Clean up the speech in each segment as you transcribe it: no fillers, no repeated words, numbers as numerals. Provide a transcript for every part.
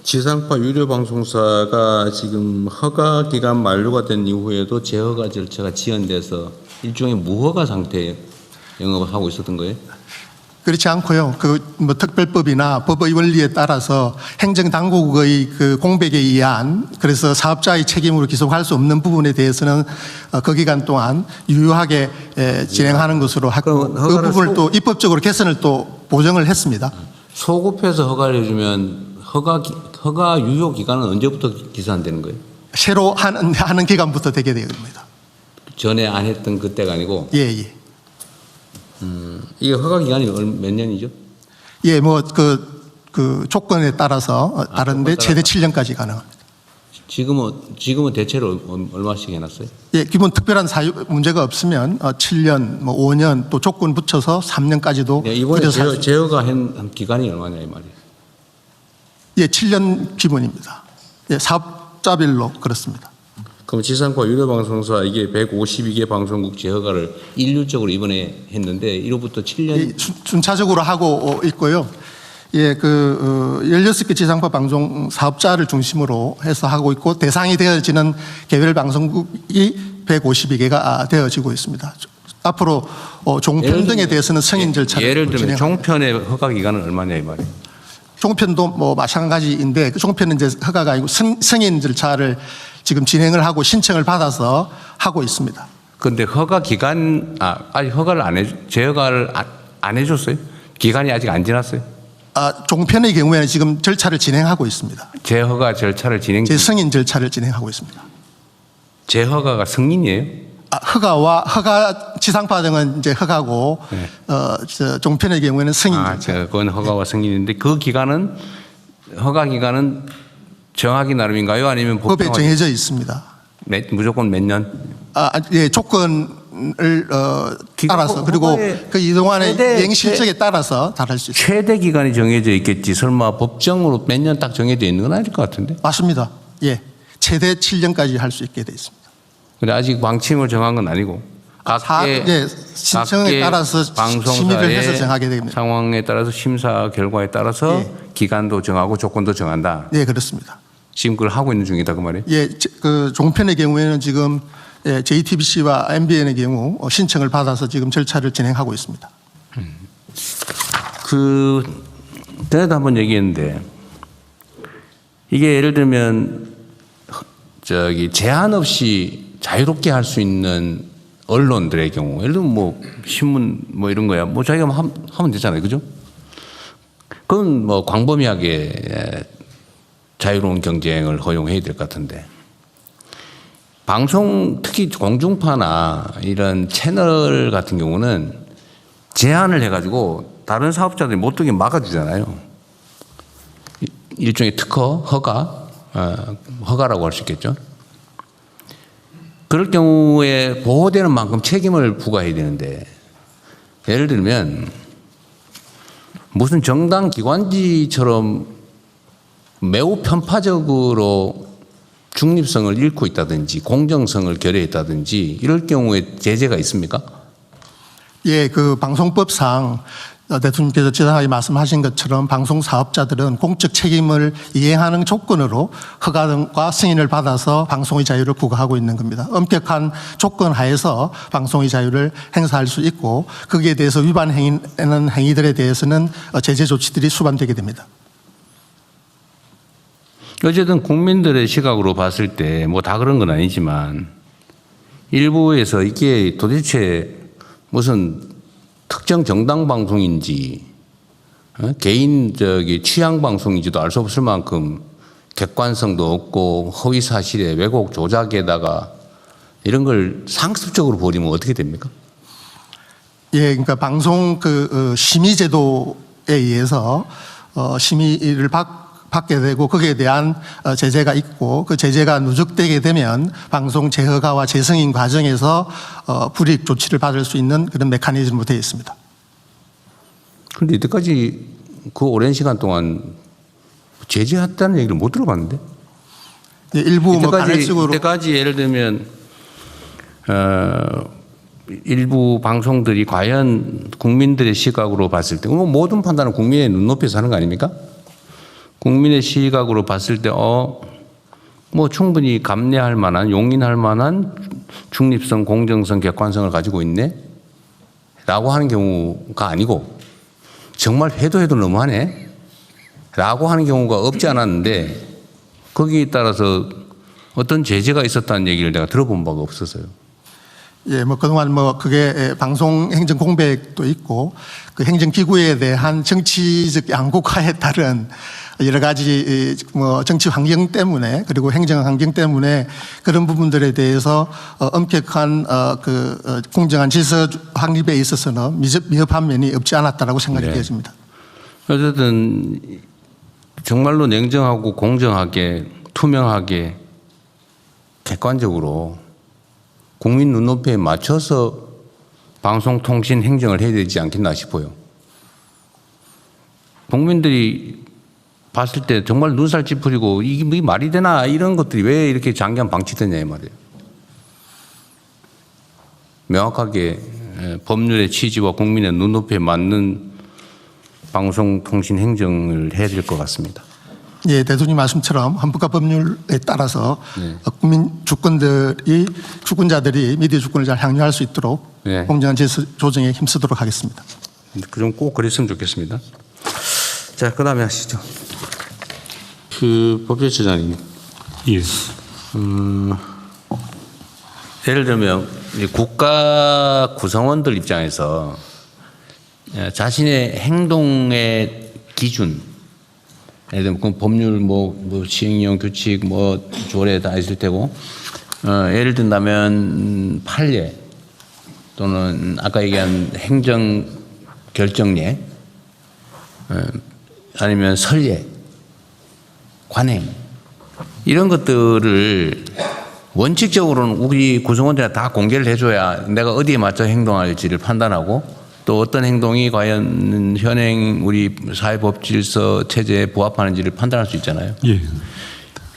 지상파 유료 방송사가 지금 허가 기간 만료가 된 이후에도 재허가 절차가 지연돼서 일종의 무허가 상태에 영업을 하고 있었던 거예요? 그렇지 않고요. 뭐 특별법이나 법의 원리에 따라서 행정당국의 그 공백에 의한, 그래서 사업자의 책임으로 기속할 수 없는 부분에 대해서는 그 기간 동안 유효하게 진행하는 것으로 하고, 그 부분을 또 입법적으로 개선을 또 보정을 했습니다. 소급해서 허가를 해주면 허가 유효 기간은 언제부터 기산되는 거예요? 새로 하는 기간부터 되게 됩니다. 전에 안 했던 그때가 아니고? 예. 이게 허가 기간이 몇 년이죠? 예, 뭐 그 조건에 따라서 다른데 최대 7년까지 가능합니다. 지금은 대체로 얼마씩 해놨어요? 예, 기본 특별한 사유 문제가 없으면 7년, 뭐 5년 또 조건 붙여서 3년까지도. 네, 이번에 제어가 한 기간이 얼마냐 이 말이에요? 예, 7년 기본입니다. 예, 사업자별로 그렇습니다. 그럼 지상파 유료방송사 이게 152개 방송국 재허가를 일률적으로 이번에 했는데 1호부터 7년. 예, 순차적으로 하고 있고요. 예, 16개 지상파 방송 사업자를 중심으로 해서 하고 있고, 대상이 되어지는 개별 방송국이 152개가 되어지고 있습니다. 앞으로 종편 등에 대해서는 승인 절차를 예를 들면 종편의 허가 기간은 얼마냐 이 말이에요? 종편도 뭐 마찬가지인데, 그 종편은 이제 허가가 아니고 승인 절차를 지금 진행을 하고 신청을 받아서 하고 있습니다. 그런데 허가 기간, 아직 허가를 재허가를 안 해줬어요? 기간이 아직 안 지났어요? 종편의 경우에는 지금 절차를 진행하고 있습니다. 재허가 절차를 재승인 절차를 진행하고 있습니다. 재허가가 승인이에요? 허가 지상파 등은 이제 허가고, 네. 종편의 경우에는 승인. 그건 허가와 승인인데 그 기간은 허가 기간은 정하기 나름인가요? 아니면 법에 정해져 있습니다. 무조건 몇 년? 예, 조건을 따라서, 그리고 그 이동안의 이행 실적에 따라서 다를 수 있습니다. 최대 기간이 정해져 있겠지. 설마 법정으로 몇 년 딱 정해져 있는 건 아닐 것 같은데? 맞습니다. 예, 최대 7년까지 할 수 있게 돼 있습니다. 근데 아직 방침을 정한 건 아니고 예, 신청에 따라서 심의를 해서 정하게 됩니다. 상황에 따라서 심사 결과에 따라서 예. 기간도 정하고 조건도 정한다. 네, 그렇습니다. 지금 그걸 하고 있는 중이다 그 말이에요? 예, 그 종편의 경우에는 지금 JTBC와 MBN의 경우 신청을 받아서 지금 절차를 진행하고 있습니다. 전에도 한번 얘기했는데 이게 예를 들면 제한 없이 자유롭게 할 수 있는 언론들의 경우, 예를 들면 뭐 신문 뭐 이런 거야, 뭐 자기가 하면 되잖아요, 그죠? 그건 뭐 광범위하게 자유로운 경쟁을 허용해야 될 것 같은데, 방송 특히 공중파나 이런 채널 같은 경우는 제한을 해가지고 다른 사업자들이 못 되게 막아주잖아요. 일종의 특허, 허가라고 할 수 있겠죠. 그럴 경우에 보호되는 만큼 책임을 부과해야 되는데, 예를 들면 무슨 정당 기관지처럼 매우 편파적으로 중립성을 잃고 있다든지 공정성을 결여했다든지 이럴 경우에 제재가 있습니까? 예, 그 방송법상 대통령께서 지당하게 말씀하신 것처럼 방송 사업자들은 공적 책임을 이행하는 조건으로 허가 등과 승인을 받아서 방송의 자유를 구가하고 있는 겁니다. 엄격한 조건 하에서 방송의 자유를 행사할 수 있고, 거기에 대해서 위반하는 행위들에 대해서는 제재 조치들이 수반되게 됩니다. 어쨌든 국민들의 시각으로 봤을 때 뭐 다 그런 건 아니지만 일부에서 이게 도대체 무슨 특정 정당 방송인지 개인 취향 방송인지도 알 수 없을 만큼 객관성도 없고 허위 사실에 왜곡 조작에다가 이런 걸 상습적으로 벌이면 어떻게 됩니까? 예, 그러니까 방송 심의 제도에 의해서 심의를 받게 되고 거기에 대한 제재가 있고, 그 제재가 누적되게 되면 방송 재허가와 재승인 과정에서 불이익 조치를 받을 수 있는 그런 메커니즘으로 되어 있습니다. 그런데 이때까지 그 오랜 시간 동안 제재했다는 얘기를 못 들어봤는데? 네, 일부 이때까지 예를 들면 일부 방송들이 과연 국민들의 시각으로 봤을 때 모든 판단은 국민의 눈높이에서 하는 거 아닙니까? 국민의 시각으로 봤을 때 뭐 충분히 감내할 만한 용인할 만한 중립성, 공정성, 객관성을 가지고 있네? 라고 하는 경우가 아니고 정말 해도 너무하네? 라고 하는 경우가 없지 않았는데 거기에 따라서 어떤 제재가 있었다는 얘기를 내가 들어본 바가 없어서요. 예, 뭐 그동안 뭐 그게 방송 행정 공백도 있고 그 행정 기구에 대한 정치적 양극화에 따른 여러 가지 뭐 정치 환경 때문에 그리고 행정 환경 때문에 그런 부분들에 대해서 엄격한 공정한 질서 확립에 있어서는 미흡한 면이 없지 않았다라고 생각이 네. 되어집니다. 어쨌든 정말로 냉정하고 공정하게 투명하게 객관적으로 국민 눈높이에 맞춰서 방송통신 행정을 해야 되지 않겠나 싶어요. 국민들이 봤을 때 정말 눈살 찌푸리고 이게 말이 되나 이런 것들이 왜 이렇게 장기간 방치되냐 이 말이에요. 명확하게 법률의 취지와 국민의 눈높이에 맞는 방송통신 행정을 해야 될 것 같습니다. 예, 대통령 말씀처럼 헌법과 법률에 따라서 네. 국민 주권자들이 미디어 주권을 잘 향유할 수 있도록 네. 공정한 질서 조정에 힘쓰도록 하겠습니다. 좀 꼭 그랬으면 좋겠습니다. 자, 그 다음에 하시죠. 그 법제처장님. 예. 예를 들면 이 국가 구성원들 입장에서 자신의 행동의 기준, 예를 들면 그 법률 뭐 시행령 규칙 뭐 조례 다 있을 테고, 예를 든다면 판례 또는 아까 얘기한 행정 결정례, 아니면 선례, 관행 이런 것들을 원칙적으로는 우리 구성원들한테 다 공개를 해줘야 내가 어디에 맞춰 행동할지를 판단하고 또 어떤 행동이 과연 현행 우리 사회법질서 체제에 부합하는지를 판단할 수 있잖아요. 예.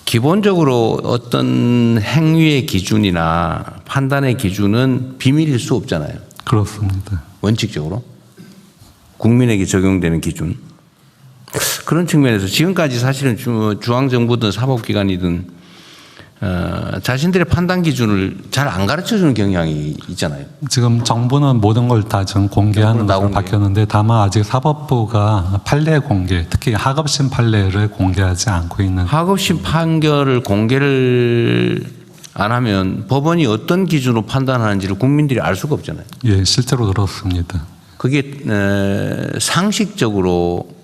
기본적으로 어떤 행위의 기준이나 판단의 기준은 비밀일 수 없잖아요. 그렇습니다. 원칙적으로 국민에게 적용되는 기준. 그런 측면에서 지금까지 사실은 중앙정부든 사법기관이든 자신들의 판단 기준을 잘 안 가르쳐주는 경향이 있잖아요. 지금 정부는 모든 걸 다 지금 공개하는 것으로 바뀌었는데 다만 아직 사법부가 판례 공개, 특히 하급심 판례를 공개하지 않고 있는. 하급심 판결을 공개를 안 하면 법원이 어떤 기준으로 판단하는지를 국민들이 알 수가 없잖아요. 예, 실제로 그렇습니다. 그게 상식적으로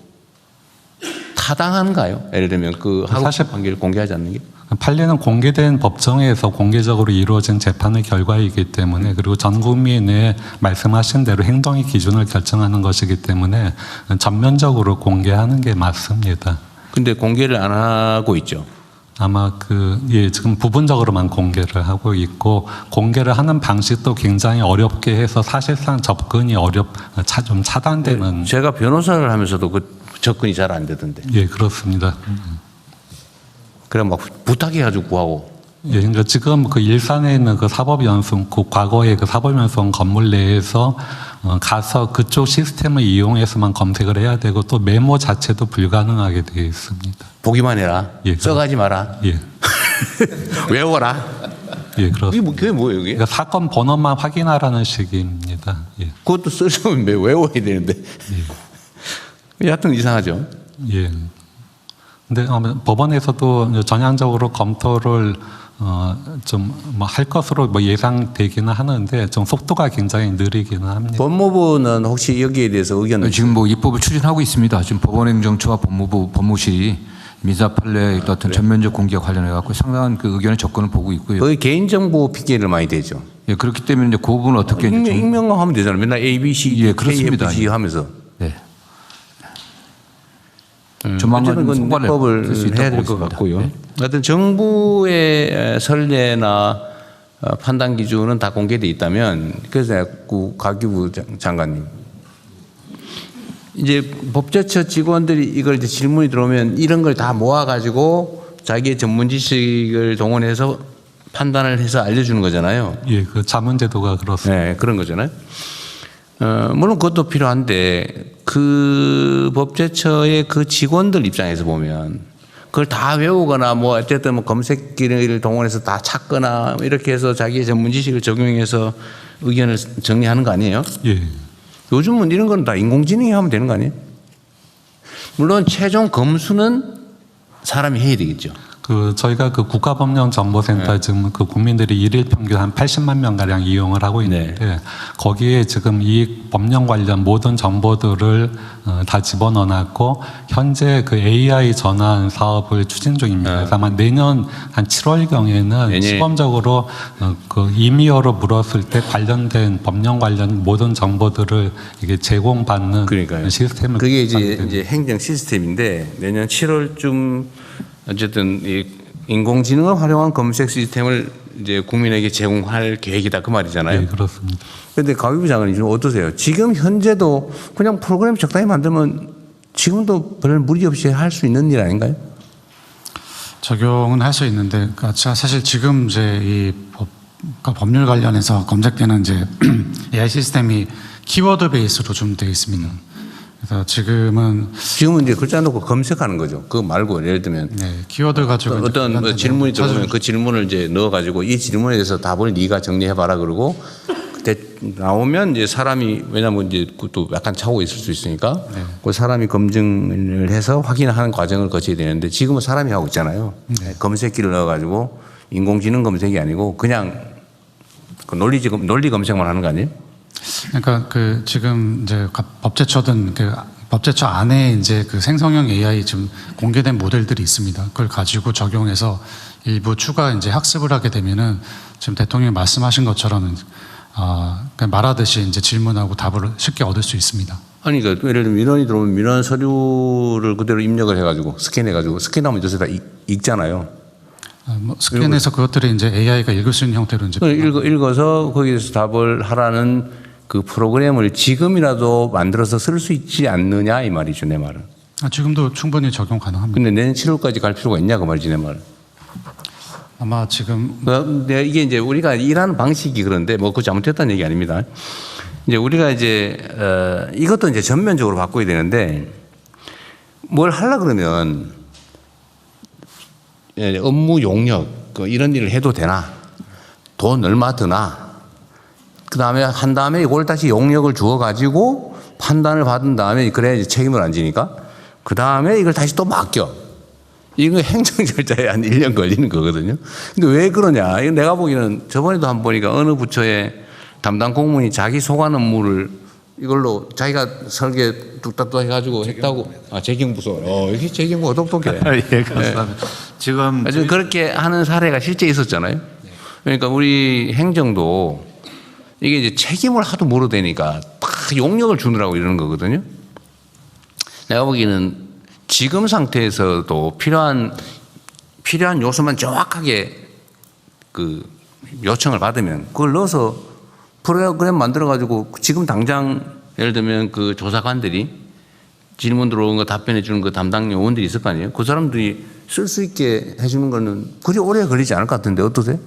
타당한가요? 예를 들면 그 하급심 사실 판결을 공개하지 않는 게? 판례는 공개된 법정에서 공개적으로 이루어진 재판의 결과이기 때문에 그리고 전 국민의 말씀하신 대로 행동의 기준을 결정하는 것이기 때문에 전면적으로 공개하는 게 맞습니다. 근데 공개를 안 하고 있죠. 아마 지금 부분적으로만 공개를 하고 있고 공개를 하는 방식도 굉장히 어렵게 해서 사실상 접근이 좀 차단되는. 제가 변호사를 하면서도 그 접근이 잘 안 되던데. 예, 그렇습니다. 그래 막 부탁해가지고 구하고. 예, 그러니까 지금 그 일산에 있는 그 사법연수원, 과거의 그 사법연수원 건물 내에서 가서 그쪽 시스템을 이용해서만 검색을 해야 되고 또 메모 자체도 불가능하게 되어 있습니다. 보기만 해라. 예, 써가지 마라. 예. 외워라. 예, 그렇습니다. 그게 뭐예요, 이게? 그러니까 사건 번호만 확인하라는 식입니다. 예. 그것도 쓰려면 외워야 되는데. 여하튼 이상하죠. 예. 근데 법원에서도 전향적으로 검토를 좀 뭐 할 것으로 뭐 예상되기는 하는데 좀 속도가 굉장히 느리기는 합니다. 법무부는 혹시 여기에 대해서 의견을 지금 뭐 입법을 추진하고 있습니다. 지금 법원행정처와 법무실이 민사판례 어떤 전면적 공개 관련해 갖고 상당한 그 의견의 접근을 보고 있고요. 거의 개인정보 핑계를 많이 대죠. 예, 그렇기 때문에 이제 그 부분은 어떻게 이제 좀 익명만 하면 되잖아요. 맨날 A, B, C, 예, 그렇습니다. KFC 하면서. 네. 조만간 조만간 성과를 입법을 쓸수 있다고 해야 될 것 보겠습니다. 같고요. 네. 하여튼 정부의 선례나 판단 기준은 다 공개돼 있다면 그래서 내가 가기부 장관님 이제 법제처 직원들이 이걸 이제 질문이 들어오면 이런 걸 다 모아가지고 자기의 전문 지식을 동원해서 판단을 해서 알려주는 거잖아요. 예, 그 자문제도가 그렇습니다. 네, 그런 거잖아요. 물론 그것도 필요한데 그 법제처의 그 직원들 입장에서 보면 그걸 다 외우거나 뭐 어쨌든 뭐 검색기를 동원해서 다 찾거나 이렇게 해서 자기의 전문 지식을 적용해서 의견을 정리하는 거 아니에요? 예. 요즘은 이런 건 다 인공지능이 하면 되는 거 아니에요? 물론 최종 검수는 사람이 해야 되겠죠. 저희가 그 국가법령정보센터 지금 그 국민들이 일일 평균 한 80만 명 가량 이용을 하고 있는데 거기에 지금 이 법령 관련 모든 정보들을 다 집어넣어놨고 현재 그 AI 전환 사업을 추진 중입니다. 그래서 아마 내년 한 7월경에는 시범적으로 그 이미어로 물었을 때 관련된 법령 관련 모든 정보들을 이게 제공받는 그러니까요. 시스템을 그게 구축하게 이제 행정 시스템인데 내년 7월쯤 어쨌든 이 인공지능을 활용한 검색 시스템을 이제 국민에게 제공할 계획이다 그 말이잖아요. 네, 그렇습니다. 그런데 가위부 장관님 지금 어떠세요? 지금 현재도 그냥 프로그램 적당히 만들면 지금도 별 무리 없이 할 수 있는 일 아닌가요? 적용은 할 수 있는데, 그러니까 사실 지금 이제 이 법률 관련해서 검색되는 이제 AI 시스템이 키워드 베이스로 좀 되어 있습니다. 그래서 지금은 이제 글자 넣고 검색하는 거죠. 그거 말고 예를 들면 키워드 가지고 어떤 뭐 질문이 들어오면 그 질문을 이제 넣어가지고 이 질문에 대해서 답을 네가 정리해봐라 그러고 그때 나오면 이제 사람이 왜냐면 이제 그것도 약간 차고 있을 수 있으니까 그 사람이 검증을 해서 확인하는 과정을 거쳐야 되는데 지금은 사람이 하고 있잖아요. 검색기를 넣어가지고 인공지능 검색이 아니고 그냥 그 논리 검색만 하는 거 아니에요? 그러니까 그 지금 이제 법제처든 그 법제처 안에 이제 그 생성형 AI 지금 공개된 모델들이 있습니다. 그걸 가지고 적용해서 일부 추가 이제 학습을 하게 되면은 지금 대통령이 말씀하신 것처럼 그냥 말하듯이 이제 질문하고 답을 쉽게 얻을 수 있습니다. 아니, 그러니까 예를 들면 민원이 들어오면 민원 서류를 그대로 입력을 해가지고 스캔해가지고 스캔하면 요새 다 읽잖아요. 뭐 스캔해서 그것들을 이제 AI가 읽을 수 있는 형태로 이제 읽어서 거기에서 답을 하라는 그 프로그램을 지금이라도 만들어서 쓸 수 있지 않느냐 이 말이죠, 내 말은. 지금도 충분히 적용 가능합니다. 근데 내년 7월까지 갈 필요가 있냐 그 말이지, 내 말은. 아마 지금 근데 이게 이제 우리가 일하는 방식이 그런데 뭐 그 잘못됐다는 얘기 아닙니다. 이제 우리가 이제 이것도 이제 전면적으로 바꿔야 되는데 뭘 하려 그러면 업무 용역 이런 일을 해도 되나? 돈 얼마 드나? 그 다음에 한 다음에 이걸 다시 용역을 주어 가지고 판단을 받은 다음에 그래야 이제 책임을 안 지니까 그 다음에 이걸 다시 또 맡겨. 이거 행정 절차에 한 1년 걸리는 거거든요. 근데 왜 그러냐? 이거 내가 보기에는 저번에도 한번 보니까 어느 부처의 담당 공무원이 자기 소관 업무를 이걸로 자기가 설계 뚝딱뚝딱 해가지고 했다고. 재경부서. 이게 재경부가 똑똑해. 예, 감사합니다. 지금 그렇게 하는 사례가 실제 있었잖아요. 그러니까 우리 행정도 이게 이제 책임을 하도 물어대니까 딱 용역을 주느라고 이러는 거거든요. 내가 보기에는 지금 상태에서도 필요한 요소만 정확하게 그 요청을 받으면 그걸 넣어서 프로그램 만들어가지고 지금 당장 예를 들면 그 조사관들이 질문 들어온 거 답변해 주는 그 담당 요원들이 있을 거 아니에요. 그 사람들이 쓸 수 있게 해주는 거는 그리 오래 걸리지 않을 것 같은데 어떠세요?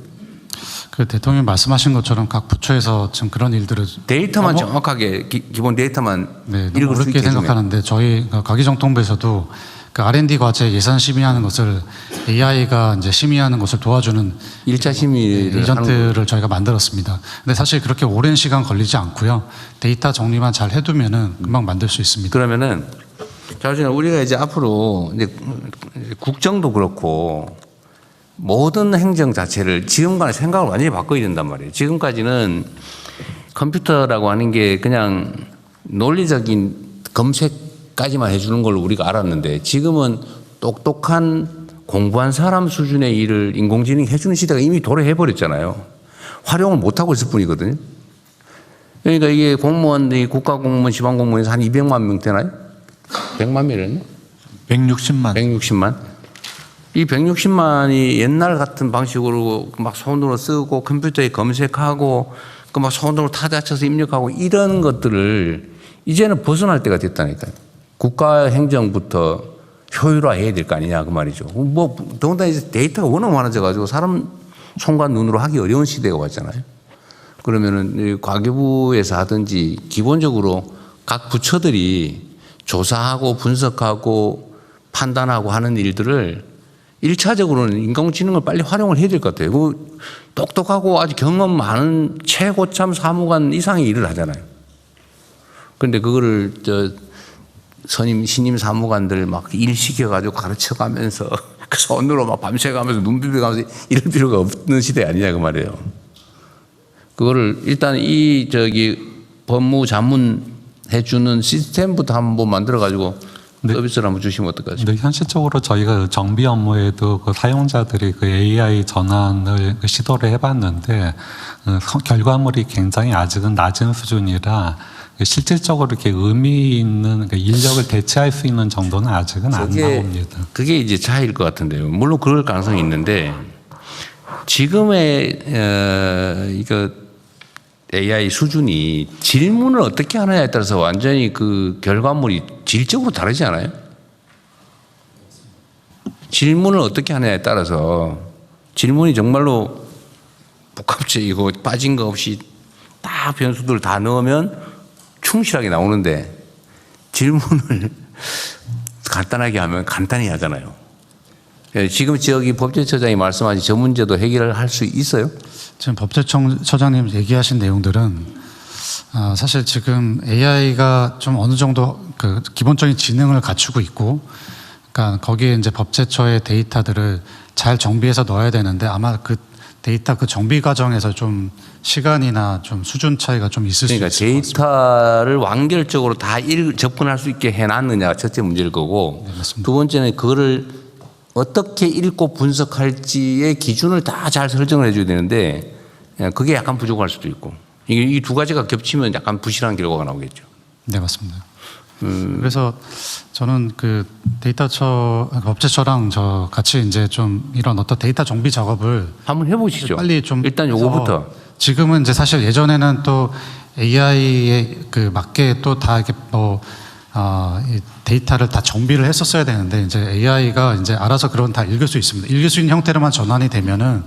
그 대통령이 말씀하신 것처럼 각 부처에서 지금 그런 일들을 데이터만 정확하게 기본 데이터만 너무 어렵게 생각하는데 저희 가기정통부에서도 그 R&D 과제 예산 심의하는 것을 AI가 이제 심의하는 것을 도와주는 1차 심의를 에이전트를 저희가 만들었습니다. 근데 사실 그렇게 오랜 시간 걸리지 않고요. 데이터 정리만 잘 해두면은 금방 만들 수 있습니다. 그러면은 자우진 우리가 이제 앞으로 이제 국정도 그렇고 모든 행정 자체를 지금과는 생각을 완전히 바꿔야 된단 말이에요. 지금까지는 컴퓨터라고 하는 게 그냥 논리적인 검색까지만 해주는 걸로 우리가 알았는데 지금은 똑똑한 공부한 사람 수준의 일을 인공지능이 해주는 시대가 이미 도래해버렸잖아요. 활용을 못하고 있을 뿐이거든요. 그러니까 이게 공무원들이 국가공무원, 지방공무원에서 한 200만 명 되나요? 100만 명이랬나? 160만. 160만. 이 160만이 옛날 같은 방식으로 막 손으로 쓰고 컴퓨터에 검색하고 그 막 손으로 타자 쳐서 입력하고 이런 것들을 이제는 벗어날 때가 됐다니까요. 국가 행정부터 효율화해야 될 거 아니냐 그 말이죠. 뭐 더군다나 이제 데이터가 워낙 많아져 가지고 사람 손과 눈으로 하기 어려운 시대가 왔잖아요. 그러면은 이 과기부에서 하든지 기본적으로 각 부처들이 조사하고 분석하고 판단하고 하는 일들을 1차적으로는 인工지능을 빨리 활용을 해야 될 것 같아요. 그 똑똑하고 아주 경험 많은 최고참 사무관 이상의 일을 하잖아요. 그런데 그거를 신임 사무관들 막 일 시켜가지고 가르쳐가면서 그 손으로 막 밤새가면서 눈 비비가면서 이럴 필요가 없는 시대 아니냐 그 말이에요. 그거를 일단 법무 자문 해주는 시스템부터 한번 만들어가지고 서비스를 한번 주시면 어떨까요? 근데 현실적으로 저희가 정비 업무에도 그 사용자들이 그 AI 전환을 시도를 해봤는데 결과물이 굉장히 아직은 낮은 수준이라 실질적으로 이렇게 의미 있는 인력을 대체할 수 있는 정도는 아직은 안 나옵니다. 그게 이제 차이일 것 같은데요. 물론 그럴 가능성이 있는데 지금의 이거 AI 수준이 질문을 어떻게 하느냐에 따라서 완전히 그 결과물이 질적으로 다르지 않아요? 질문을 어떻게 하느냐에 따라서 질문이 정말로 복합적이고 빠진 거 없이 다 변수들 다 넣으면 충실하게 나오는데 질문을 간단하게 하면 간단히 하잖아요. 지금 저기 법제처장이 말씀하신 저 문제도 해결할 수 있어요? 지금 법제처장님 얘기하신 내용들은 사실 지금 AI가 좀 어느 정도 그 기본적인 지능을 갖추고 있고, 그러니까 거기에 이제 법제처의 데이터들을 잘 정비해서 넣어야 되는데 아마 그 데이터 그 정비 과정에서 좀 시간이나 좀 수준 차이가 좀 있을 수 있을 것 같습니다. 데이터를 완결적으로 다 접근할 수 있게 해놨느냐가 첫째 문제일 거고, 두 번째는 그거를 어떻게 읽고 분석할지의 기준을 다 잘 설정을 해줘야 되는데 그게 약간 부족할 수도 있고, 이 두 가지가 겹치면 약간 부실한 결과가 나오겠죠. 네, 맞습니다. 그래서 저는 그 법제처랑 저 같이 이제 좀 이런 어떤 데이터 정비 작업을 한번 해보시죠. 빨리 좀 일단 요거부터. 지금은 이제 사실 예전에는 또 AI에 그 맞게 또 다 이렇게 이 데이터를 다 정비를 했었어야 되는데 이제 AI가 이제 알아서 그런 다 읽을 수 있습니다. 읽을 수 있는 형태로만 전환이 되면은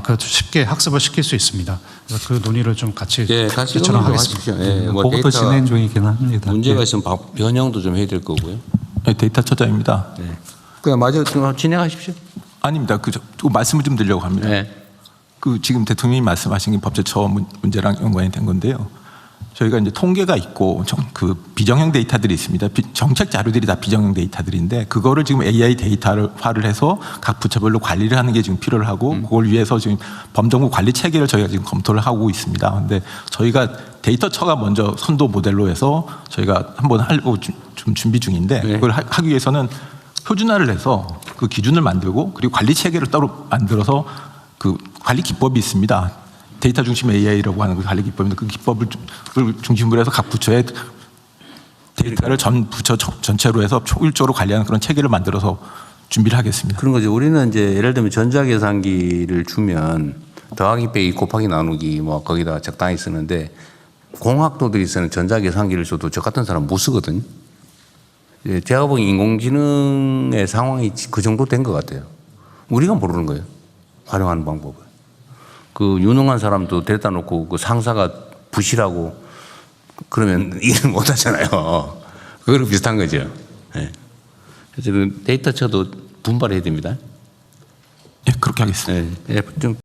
그 쉽게 학습을 시킬 수 있습니다. 그래서 그 논의를 좀 같이 같이 하겠습니다. 그것도 진행 중이긴 합니다. 문제가 있으면 변형도 좀 해야 될 거고요. 네, 데이터 처장입니다. 네. 그냥 마저 진행하십시오. 아닙니다. 그 말씀을 좀 드리려고 합니다. 네. 그 지금 대통령이 말씀하신 게 법제처 문제랑 연관이 된 건데요. 저희가 이제 통계가 있고 그 비정형 데이터들이 있습니다. 정책 자료들이 다 비정형 데이터들인데 그거를 지금 AI 데이터화를 해서 각 부처별로 관리를 하는 게 지금 필요를 하고 그걸 위해서 지금 범정부 관리 체계를 저희가 지금 검토를 하고 있습니다. 그런데 저희가 데이터처가 먼저 선도 모델로 해서 저희가 한번 하려고 좀 준비 중인데 그걸 하기 위해서는 표준화를 해서 그 기준을 만들고 그리고 관리 체계를 따로 만들어서 그 관리 기법이 있습니다. 데이터 중심 AI라고 하는 그 관리 기법인데 그 기법을 중심으로 해서 각 부처의 데이터를 전 부처 전체로 해서 효율적으로 관리하는 그런 체계를 만들어서 준비를 하겠습니다. 그런 거죠. 우리는 이제 예를 들면 전자계산기를 주면 더하기 빼기 곱하기 나누기 뭐 거기다 적당히 쓰는데 공학도들이 쓰는 전자계산기를 줘도 저 같은 사람 못 쓰거든요. 제가 보기엔 인공지능의 상황이 그 정도 된 것 같아요. 우리가 모르는 거예요. 활용하는 방법을. 그 유능한 사람도 데려다 놓고 그 상사가 부실하고 그러면 일을 못 하잖아요. 그거랑 비슷한 거죠. 네. 그래서 그 데이터처도 분발해야 됩니다. 예, 그렇게 하겠습니다. 네. 좀